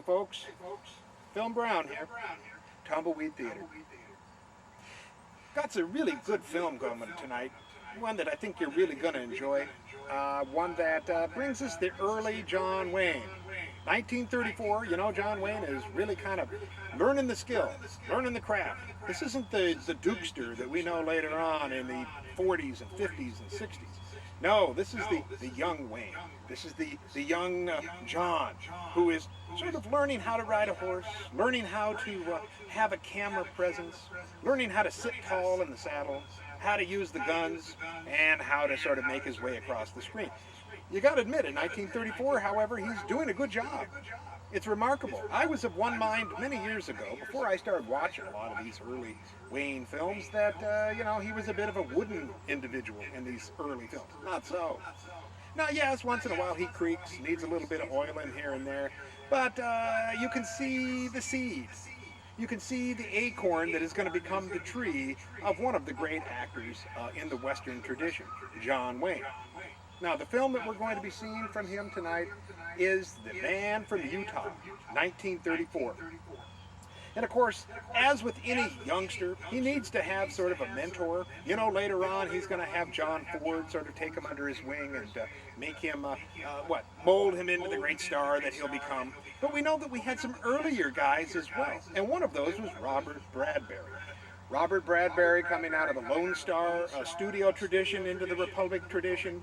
folks, Philm Brown here, Tumbleweed Theater. Got some really good film coming tonight, one that I think you're really going to enjoy, one that brings us the early John Wayne. 1934, you know, John Wayne is really kind of learning the skill, learning the craft. This isn't the Dukester that we know later on in the 40s and 50s and 60s. No, this is the young Wayne. This is the young John, who is sort of learning how to ride a horse, learning how to have a camera presence, learning how to sit tall in the saddle, how to use the guns, and how to sort of make his way across the screen. You got to admit, in 1934, however, he's doing a good job. It's remarkable. I was of one mind many years ago, before I started watching a lot of these early Wayne films, that, you know, he was a bit of a wooden individual in these early films. Not so. Now, yes, once in a while he creaks, needs a little bit of oil in here and there, but you can see the seeds. You can see the acorn that is going to become the tree of one of the great actors in the Western tradition, John Wayne. Now, the film that we're going to be seeing from him tonight is The Man from Utah, 1934. And of course, as with any youngster, he needs to have sort of a mentor. You know, later on, he's going to have John Ford sort of take him under his wing and make him, mold him into the great star that he'll become. But we know that we had some earlier guys as well, and one of those was Robert Bradbury. Robert Bradbury, coming out of the Lone Star studio tradition into the Republic tradition,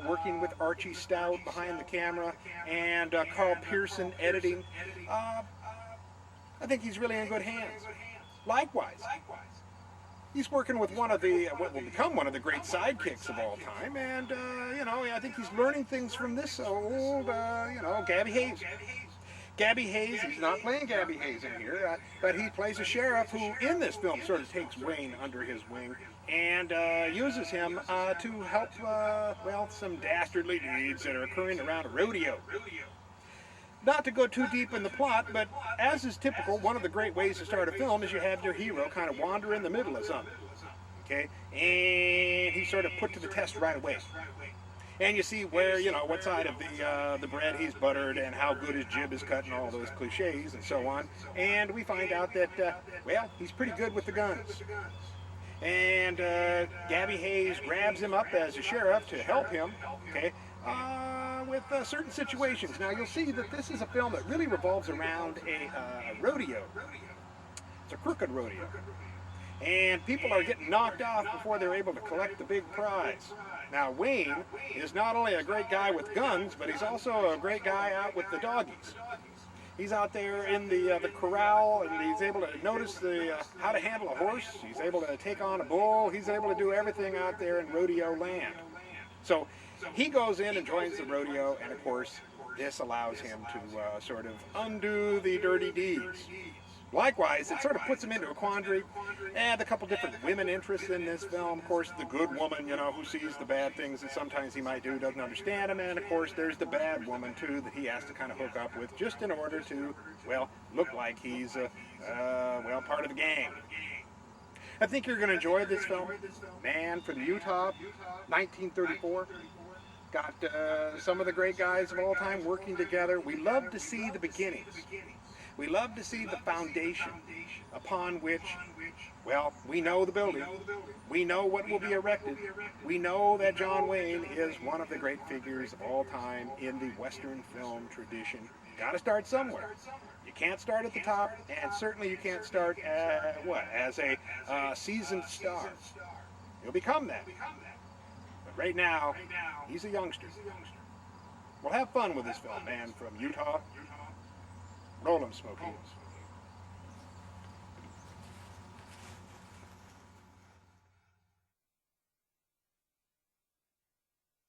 working with Archie Stout behind the camera and Carl Pearson editing. I think he's really in good hands. Likewise, he's working with one of the, what will become one of the great sidekicks of all time, and, you know, I think he's learning things from this old, you know, Gabby Hayes. Gabby Hayes, he's not playing Gabby Hayes in here, but he plays a sheriff who, in this film, sort of takes Wayne under his wing and uses him to help, well, some dastardly deeds that are occurring around a rodeo. Not to go too deep in the plot, but as is typical, one of the great ways to start a film is you have your hero kind of wander in the middle of something, okay? And he's sort of put to the test right away. And you see where, you know, what side of the bread he's buttered and how good his jib is cut and all those cliches and so on. And we find out that, well, he's pretty good with the guns. And Gabby Hayes grabs him up as a sheriff to help him, okay, with certain situations. Now, you'll see that this is a film that really revolves around a rodeo. It's a crooked rodeo. And people are getting knocked off before they're able to collect the big prize. Now, Wayne is not only a great guy with guns, but he's also a great guy out with the doggies. He's out there in the corral, and he's able to notice how to handle a horse. He's able to take on a bull. He's able to do everything out there in rodeo land. So he goes in and joins the rodeo, and of course, this allows him to sort of undo the dirty deeds. Likewise, it sort of puts him into a quandary, and a couple different women interests in this film. Of course, the good woman, you know, who sees the bad things that sometimes he might do, doesn't understand him, and of course, there's the bad woman, too, that he has to kind of hook up with just in order to, well, look like he's, well, part of the gang. I think you're going to enjoy this film. Man from Utah, 1934. Got some of the great guys of all time working together. We love to see the beginnings. We love to see the foundation upon which, well, we know the building. We know what will be erected. We know that John Wayne is one of the great figures of all time in the Western film tradition. Got to start somewhere. You can't start at the top, and certainly you can't start, as a seasoned star. You'll become that. But right now, he's a youngster. Well, have fun with this film, Man from Utah. Roll 'em, Smokey.